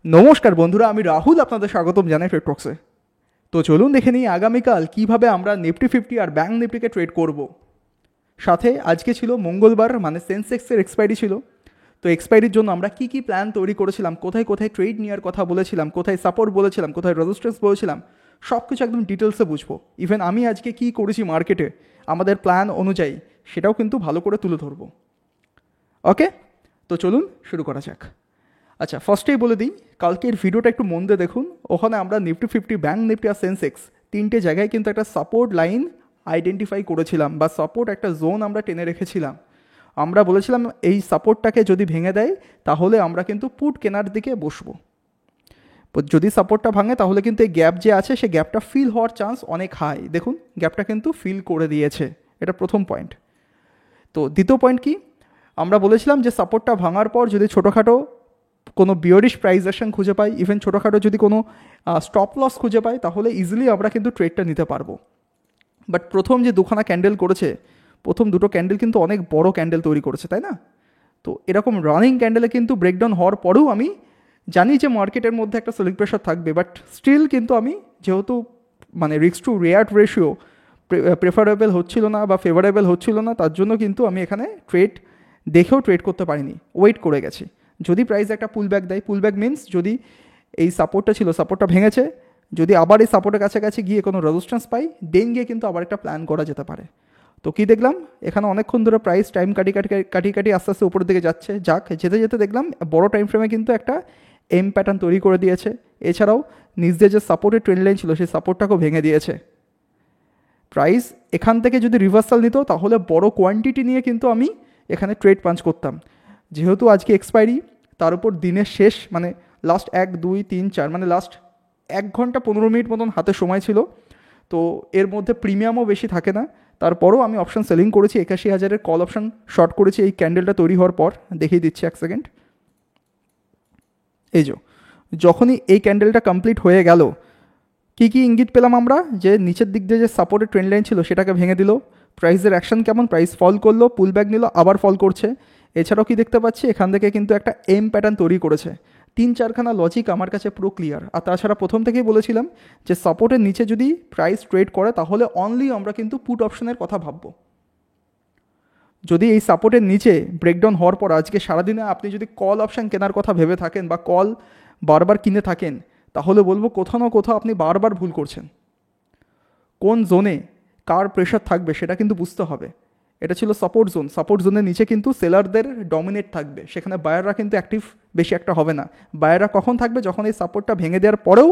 নমস্কার বন্ধুরা, আমি রাহুল আপনাদের স্বাগতম জানাই ট্রেডটক্সে। তো চলুন দেখে নিই আগামীকাল কিভাবে আমরা নিফটি ফিফটি আর ব্যাঙ্ক নিফটিকে ট্রেড করব। সাথে আজকে ছিল মঙ্গলবার, মানে সেন্সেক্সের এক্সপায়ারি ছিল। তো এক্সপায়ারির জন্য আমরা কি কি প্ল্যান তৈরি করেছিলাম, কোথায় কোথায় ট্রেড নেওয়ার কথা বলেছিলাম, কোথায় সাপোর্ট বলেছিলাম, কোথায় রেজিস্ট্যান্স বলেছিলাম, সব কিছু একদম ডিটেলসে বুঝবো। ইভেন আমি আজকে কি করেছি মার্কেটে আমাদের প্ল্যান অনুযায়ী, সেটাও কিন্তু ভালো করে তুলে ধরবো। ওকে, তো চলুন শুরু করা যাক। আচ্ছা, ফার্স্টেই বলে দিই, কালকের ভিডিওটা একটু মন দিয়ে দেখুন। ওখানে আমরা নিফটি ফিফটি, ব্যাঙ্ক নিফটি আর সেন্সেক্স তিনটে জায়গায় কিন্তু একটা সাপোর্ট লাইন আইডেন্টিফাই করেছিলাম, বা সাপোর্ট একটা জোন আমরা টেনে রেখেছিলাম। আমরা বলেছিলাম এই সাপোর্টটাকে যদি ভেঙে দেয় তাহলে আমরা কিন্তু পুট কেনার দিকে বসবো। যদি সাপোর্টটা ভাঙে তাহলে কিন্তু এই গ্যাপ যে আছে সেই গ্যাপটা ফিল হওয়ার চান্স অনেক হাই। দেখুন গ্যাপটা কিন্তু ফিল করে দিয়েছে, এটা প্রথম পয়েন্ট। তো দ্বিতীয় পয়েন্ট কি, আমরা বলেছিলাম যে সাপোর্টটা ভাঙার পর যদি ছোটোখাটো কোনো বিয়ারিশ প্রাইস অ্যাকশন খুঁজে পাই, ইভেন ছোটোখাটো যদি কোনো স্টপ লস খুঁজে পাই, তাহলে ইজিলি আমরা কিন্তু ট্রেডটা নিতে পারবো। বাট প্রথম যে দুখানা ক্যান্ডেল করেছে, প্রথম দুটো ক্যান্ডেল কিন্তু অনেক বড় ক্যান্ডেল তৈরি করেছে, তাই না? তো এরকম রানিং ক্যান্ডেলে কিন্তু ব্রেকডাউন হওয়ার পরেও আমি জানি যে মার্কেটের মধ্যে একটা সেলিং প্রেশার থাকবে, বাট স্টিল কিন্তু আমি যেহেতু মানে রিস্ক টু রেয়ার্ড রেশিও প্রেফারেবল হচ্ছিল না বা ফেভারেবল হচ্ছিল না, তার জন্য কিন্তু আমি এখানে ট্রেড দেখেও ট্রেড করতে পারিনি, ওয়েট করে গেছি। যদি প্রাইস একটা পুলব্যাক দেয়, পুলব্যাক মিন্স যদি এই সাপোর্টটা ছিল, সাপোর্টটা ভেঙেছে, যদি আবার এই সাপোর্টের কাছাকাছি গিয়ে কোনো রেজিস্ট্যান্স পাই, দেন গিয়ে কিন্তু আবার একটা প্ল্যান করা যেতে পারে। তো কী দেখলাম, এখানে অনেকক্ষণ ধরে প্রাইস টাইম কাটি আস্তে আস্তে উপরের দিকে যাচ্ছে, যেতে যেতে দেখলাম বড় টাইম ফ্রেমে কিন্তু একটা এম প্যাটার্ন তৈরি করে দিয়েছে। এছাড়াও নিজে যে সাপোর্টের ট্রেন্ড লাইন ছিল সেই সাপোর্টটাকেও ভেঙে দিয়েছে। প্রাইস এখান থেকে যদি রিভার্সাল নিত তাহলে বড় কোয়ান্টিটি নিয়ে কিন্তু আমি এখানে ট্রেড পাঞ্চ করতাম। যেহেতু আজকে এক্সপায়ারি, তার উপর দিনের শেষ, মানে লাস্ট 1 2 3 4, মানে লাস্ট 1 ঘন্টা 15 মিনিট মতন হাতে সময় ছিল। তো এর মধ্যে প্রিমিয়ামও বেশি থাকে না। তারপরও আমি অপশান সেলিং করেছি, 81,000-এর কল অপশান শর্ট করেছি এই ক্যান্ডেলটা তৈরি হওয়ার পর। দেখিয়ে দিচ্ছি এক সেকেন্ড। এই যখনই এই ক্যান্ডেলটা কমপ্লিট হয়ে গেল, কী কী ইঙ্গিত পেলাম আমরা, যে নিচের দিক দিয়ে যে সাপোর্টের ট্রেন্ড লাইন ছিল সেটাকে ভেঙে দিল। প্রাইসের অ্যাকশন কেমন, প্রাইস ফল করলো, পুল ব্যাক নিল, আবার ফল করছে। এছাড়াও কি দেখতে পাচ্ছি, এখান থেকে কিন্তু একটা এম প্যাটার্ন তৈরি করেছে। 3-4খানা লজিক আমার কাছে পুরো ক্লিয়ার। আর তাছাড়া প্রথম থেকেই বলেছিলাম যে সাপোর্টের নিচে যদি প্রাইস ট্রেড করে তাহলে অনলি আমরা কিন্তু পুট অপশনের কথা ভাববো। যদি এই সাপোর্টের নিচে ব্রেকডাউন হওয়ার পর আজকে সারাদিনে আপনি যদি কল অপশান কেনার কথা ভেবে থাকেন বা কল বারবার কিনে থাকেন, তাহলে বলবো কোথাও না কোথাও আপনি বারবার ভুল করছেন। কোন জোনে কার প্রেশার থাকবে সেটা কিন্তু বুঝতে হবে। এটা ছিল সাপোর্ট জোন, সাপোর্ট জোনের নিচে কিন্তু সেলারদের ডমিনেট থাকবে, সেখানে বায়াররা কিন্তু অ্যাক্টিভ বেশি একটা হবে না। বায়াররা কখন থাকবে, যখন এই সাপোর্টটা ভেঙে দেওয়ার পরেও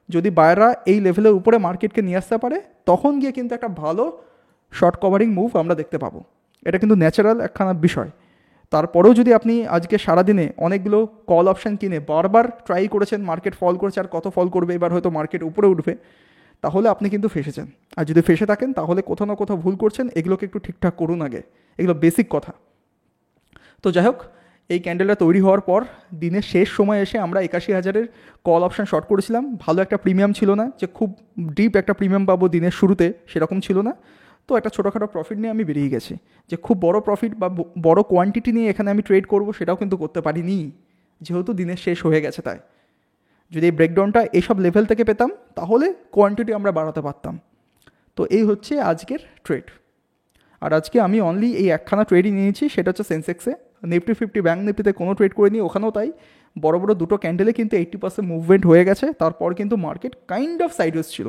যদি বায়াররা এই লেভেলের উপরে মার্কেটকে নিয়ে আসতে পারে, তখন গিয়ে কিন্তু একটা ভালো শর্ট কভারিং মুভ আমরা দেখতে পাবো। এটা কিন্তু ন্যাচারাল একখানা বিষয়। তারপরেও যদি আপনি আজকে সারাদিনে অনেকগুলো কল অপশান কিনে বারবার ট্রাই করেছেন, মার্কেট ফল করেছে, আর কত ফল করবে, এবার হয়তো মার্কেট উপরে উঠবে, তাহলে আপনি কিন্তু ফেসেছেন। আর যদি ফেসে থাকেন তাহলে কোথাও না কোথাও ভুল করছেন, এগুলোকে একটু ঠিকঠাক করুন আগে, এগুলো বেসিক কথা। তো যাই হোক, এই ক্যান্ডেলটা তৈরি হওয়ার পর দিনের শেষ সময় এসে আমরা 81,000-এর কল অপশান শর্ট করেছিলাম। ভালো একটা প্রিমিয়াম ছিল না, যে খুব ডিপ একটা প্রিমিয়াম পাবো দিনের শুরুতে, সেরকম ছিল না। তো একটা ছোটোখাটো প্রফিট নিয়ে আমি বেরিয়ে গেছি। যে খুব বড় প্রফিট বা বড় কোয়ান্টিটি নিয়ে এখানে আমি ট্রেড করব সেটাও কিন্তু করতে পারিনি, যেহেতু দিনের শেষ হয়ে গেছে। তাই যদি এই ব্রেকডাউনটা এইসব লেভেল থেকে পেতাম তাহলে কোয়ান্টিটি আমরা বাড়াতে পারতাম। তো এই হচ্ছে আজকের ট্রেড। আর আজকে আমি অনলি এই একখানা ট্রেডই নিয়েছি, সেটা হচ্ছে সেন্সেক্সে। নিফটি ফিফটি, ব্যাঙ্ক নিফটিতে কোনো ট্রেড করে নিই, ওখানেও তাই বড় বড় দুটো ক্যান্ডেলে কিন্তু 80% মুভমেন্ট হয়ে গেছে। তারপর কিন্তু মার্কেট কাইন্ড অফ সাইডওয়েজ ছিল।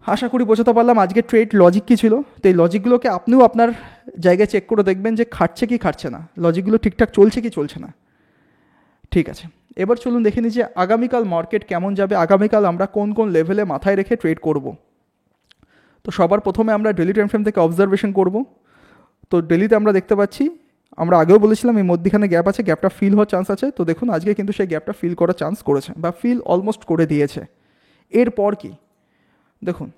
আশা করি বোঝাতে পারলাম আজকের ট্রেড লজিক কী ছিল। তো এই লজিকগুলোকে আপনিও আপনার জায়গায় চেক করে দেখবেন যে খাটছে কি খাটছে না, লজিকগুলো ঠিকঠাক চলছে কি চলছে না। ঠিক আছে, এবার চলুন দেখে নিই যে আগামীকাল মার্কেট কেমন যাবে, আগামীকাল আমরা কোন কোন লেভেলে মাথায় রেখে ট্রেড করব। তো সবার প্রথমে আমরা ডেলি টাইম ফ্রেম থেকে অবজারভেশন করব। তো ডেলিতে আমরা দেখতে পাচ্ছি, আমরা আগেও বলেছিলাম এই মধ্যখানে গ্যাপ আছে, গ্যাপটা ফিল হওয়ার চান্স আছে। তো দেখুন আজকে কিন্তু সেই গ্যাপটা ফিল করার চান্স করেছে, বা ফিল অলমোস্ট করে দিয়েছে। এরপর কি দেখুন,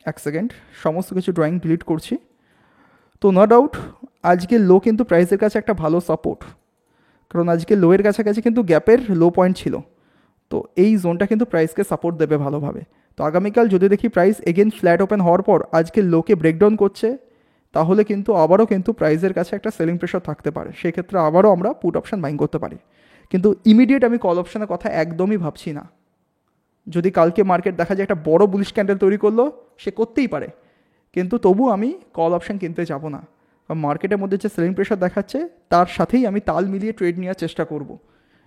এক সেকেন্ড, সমস্ত কিছু ড্রয়িং ডিলিট করছি। তো নো ডাউট আজকে লো কিন্তু প্রাইসের কাছে একটা ভালো সাপোর্ট, কারণ আজকে লোয়ের কাছাকাছি কিন্তু গ্যাপের লো পয়েন্ট ছিল। তো এই জোনটা কিন্তু প্রাইসকে সাপোর্ট দেবে ভালোভাবে। তো আগামীকাল যদি দেখি প্রাইস এগেন ফ্ল্যাট ওপেন হওয়ার পর আজকে লোকে ব্রেকডাউন করছে, তাহলে কিন্তু আবারও কিন্তু প্রাইসের কাছে একটা সেলিং প্রেশার থাকতে পারে। সেক্ষেত্রে আবারও আমরা পুট অপশান বাইং করতে পারি। কিন্তু ইমিডিয়েট আমি কল অপশানের কথা একদমই ভাবছি না। যদি কালকে মার্কেট দেখা যায় একটা বড় বুলিশ ক্যান্ডেল তৈরি করলো, সে করতেই পারে, কিন্তু তবু আমি কল অপশান কিনতে যাব না। কারণ মার্কেটের মধ্যে যে সেলিং প্রেশার দেখাচ্ছে তার সাথেই আমি তাল মিলিয়ে ট্রেড নেওয়ার চেষ্টা করব।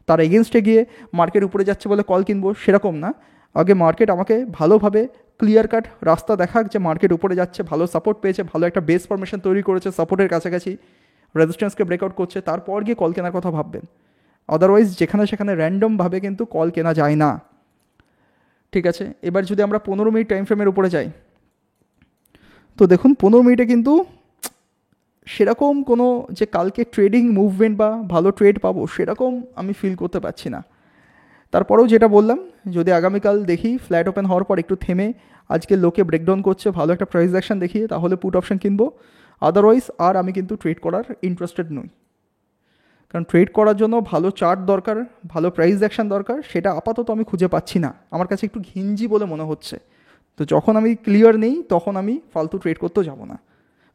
তার এগেনস্টে গিয়ে মার্কেট উপরে যাচ্ছে বলে কল কিনবো সেরকম না। আগে মার্কেট আমাকে ভালোভাবে ক্লিয়ার কাট রাস্তা দেখাক যে মার্কেট উপরে যাচ্ছে, ভালো সাপোর্ট পেয়েছে, ভালো একটা বেস ফরমেশন তৈরি করেছে, সাপোর্টের কাছাকাছি রেজিস্ট্যান্সকে ব্রেকআউট করছে, তারপর গিয়ে কল কেনার কথা ভাববেন। আদারওয়াইজ যেখানে সেখানে র্যান্ডমভাবে কিন্তু কল কেনা যায় না। ঠিক আছে, এবার যদি আমরা 15 মিনিট টাইম ফ্রেমের উপরে যাই, তো দেখুন 15 মিনিটে কিন্তু সেরকম কোনো যে কালকে ট্রেডিং মুভমেন্ট বা ভালো ট্রেড পাবো সেরকম আমি ফিল করতে পারছি না। তারপরেও যেটা বললাম, যদি আগামীকাল দেখি ফ্ল্যাট ওপেন হওয়ার পর একটু থেমে আজকে লোকে ব্রেকডাউন করছে, ভালো একটা প্রাইস অ্যাকশন দেখিয়ে, তাহলে পুট অপশন কিনবো। আদারওয়াইজ আর আমি কিন্তু ট্রেড করার ইন্টারেস্টেড নই। কারণ ট্রেড করার জন্য ভালো চার্ট দরকার, ভালো প্রাইস অ্যাকশন দরকার, সেটা আপাতত আমি খুঁজে পাচ্ছি না। আমার কাছে একটু ঘিঞ্জি বলে মনে হচ্ছে। তো যখন আমি ক্লিয়ার নেই তখন আমি ফালতু ট্রেড করতেও যাব না।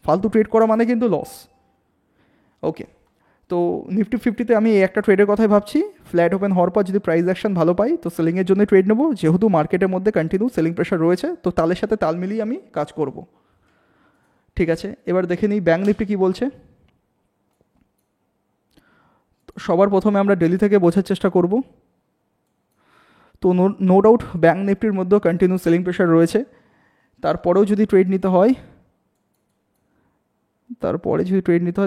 ফালতু ট্রেড করা মানে কিন্তু লস। ওকে, তো নিফটি 50-তে আমি এই একটা ট্রেডের কথাই ভাবছি। ফ্ল্যাট ওপেন হওয়ার পর যদি প্রাইস অ্যাকশন ভালো পাই তো সেলিংয়ের জন্য ট্রেড নেবো, যেহেতু মার্কেটের মধ্যে কন্টিনিউ সেলিং প্রেশার রয়েছে, তো তালের সাথে তাল মিলিয়ে আমি কাজ করব। ঠিক আছে, এবার দেখে নিই ব্যাঙ্ক নিফটি কী বলছে। সবার প্রথমে আমরা ডেলি থেকে বোঝার চেষ্টা করব। তো নো ডাউট ব্যাঙ্ক নিফটির মধ্যেও কন্টিনিউ সেলিং প্রেশার রয়েছে। তারপরে যদি ট্রেড নিতে হয়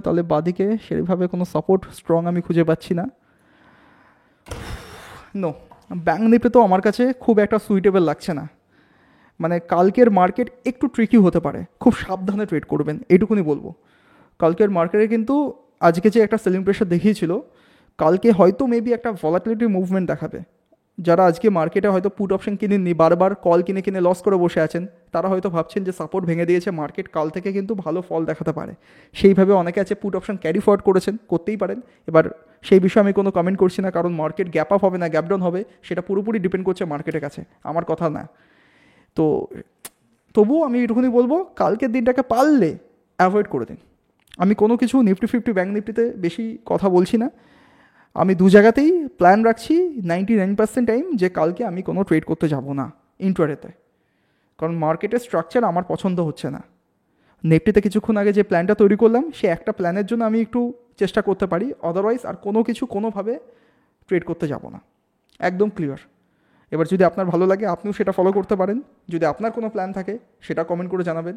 তাহলে বাদিকে সেভাবে কোনো সাপোর্ট স্ট্রং আমি খুঁজে পাচ্ছি না। নো, ব্যাঙ্ক নিফটি তো আমার কাছে খুব একটা সুইটেবল লাগছে না। মানে কালকের মার্কেট একটু ট্রিকি হতে পারে, খুব সাবধানে ট্রেড করবেন এইটুকুনি বলবো। কালকের মার্কেটে কিন্তু আজকে যে একটা সেলিং প্রেশার দেখিয়েছিল, কালকে হয়তো মেবি একটা ভলাটিলিটি মুভমেন্ট দেখাবে। যারা আজকে মার্কেটে হয়তো পুট অপশন কিনেননি, বারবার কল কিনে কিনে লস করে বসে আছেন, তারা হয়তো ভাবছেন যে সাপোর্ট ভেঙে দিয়েছে মার্কেট, কাল থেকে কিন্তু ভালো ফল দেখাতে পারে। সেইভাবে অনেকে আছে পুট অপশন ক্যারি ফরওয়ার্ড করেছেন, করতেই পারেন। এবার সেই বিষয়ে আমি কোনো কমেন্ট করছি না, কারণ মার্কেট গ্যাপ আপ হবে না গ্যাপ ডাউন হবে সেটা পুরোপুরি ডিপেন্ড করছে মার্কেটের কাছে, আমার কথা না। তো তবুও আমি এটুকুনি বলবো, কালকের দিনটাকে পারলে অ্যাভয়েড করে দিন। আমি কোনো কিছু নিফটি 50 ব্যাঙ্ক নিফটিতে বেশি কথা বলছি না। আমি দু জায়গাতেই প্ল্যান রাখছি 99% টাইম যে কালকে আমি কোনো ট্রেড করতে যাব না ইন্ট্রাডেতে, কারণ মার্কেটের স্ট্রাকচার আমার পছন্দ হচ্ছে না। নিফটিতে কিছুক্ষণ আগে যে প্ল্যানটা তৈরি করলাম সে একটা প্ল্যানের জন্য আমি একটু চেষ্টা করতে পারি, আদারওয়াইজ আর কোনো কিছু কোনোভাবে ট্রেড করতে যাব না, একদম ক্লিয়ার। এবার যদি আপনার ভালো লাগে আপনিও সেটা ফলো করতে পারেন, যদি আপনার কোনো প্ল্যান থাকে সেটা কমেন্ট করে জানাবেন।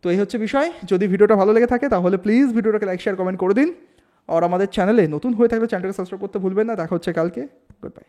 তো এই হচ্ছে বিষয়। যদি ভিডিওটা ভালো লেগে থাকে তাহলে প্লিজ ভিডিওটাকে লাইক শেয়ার কমেন্ট করে দিন। আর আমাদের চ্যানেলে নতুন হয়ে থাকলে চ্যানেলটাকে সাবস্ক্রাইব করতে ভুলবেন না। দেখা হচ্ছে কালকে। Good bye.